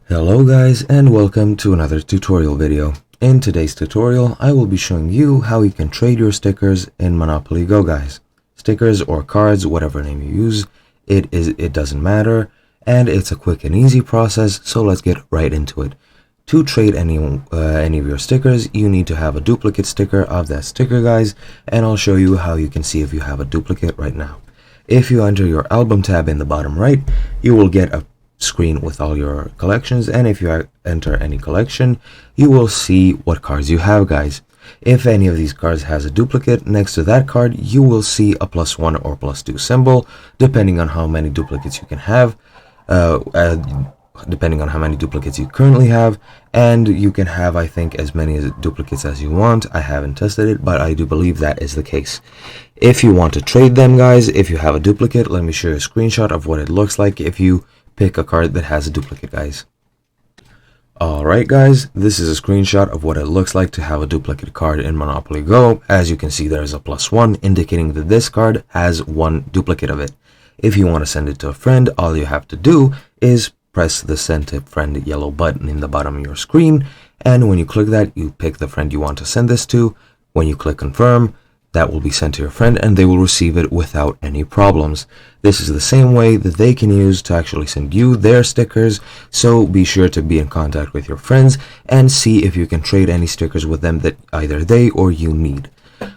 Hello guys, and welcome to another tutorial video. In today's tutorial, I will be showing you how you can trade your stickers in Monopoly Go, guys. Stickers or cards, whatever name you use, it doesn't matter, and it's a quick and easy process, so let's get right into it. To trade any of your stickers, you need to have a duplicate sticker of that sticker, guys, and I'll show you how you can see if you have a duplicate right now. If you enter your album tab in the bottom right, you will get a screen with all your collections, and if you enter any collection, you will see what cards you have, guys. If any of these cards has a duplicate, next to that card you will see a +1 or +2 symbol, depending on how many duplicates you can have, depending on how many duplicates you currently have, and you can have, I think, as many duplicates as you want. I haven't tested it, but I do believe that is the case. If you want to trade them, guys, if you have a duplicate, let me show you a screenshot of what it looks like if you pick a card that has a duplicate, guys. Alright guys, this is a screenshot of what it looks like to have a duplicate card in Monopoly Go. As you can see, there's a +1 indicating that this card has one duplicate of it. If you want to send it to a friend, all you have to do is press the send to friend yellow button in the bottom of your screen, and when you click that, you pick the friend you want to send this to. When you click confirm, that will be sent to your friend and they will receive it without any problems. This is the same way that they can use to actually send you their stickers, so be sure to be in contact with your friends and see if you can trade any stickers with them that either they or you need.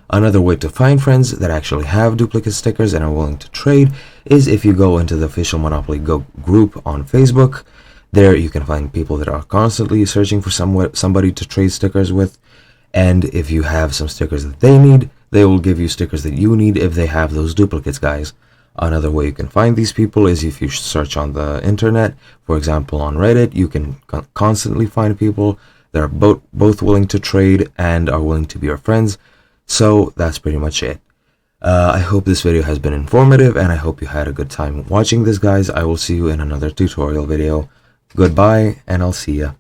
Another way to find friends that actually have duplicate stickers and are willing to trade is if you go into the official Monopoly Go group on Facebook. There you can find people that are constantly searching for somebody to trade stickers with, and if you have some stickers that they need, they will give you stickers that you need if they have those duplicates, guys. Another way you can find these people is if you search on the internet. For example, on Reddit, you can constantly find people that are both willing to trade and are willing to be your friends. So that's pretty much it. I hope this video has been informative, and I hope you had a good time watching this, guys. I will see you in another tutorial video. Goodbye, and I'll see ya.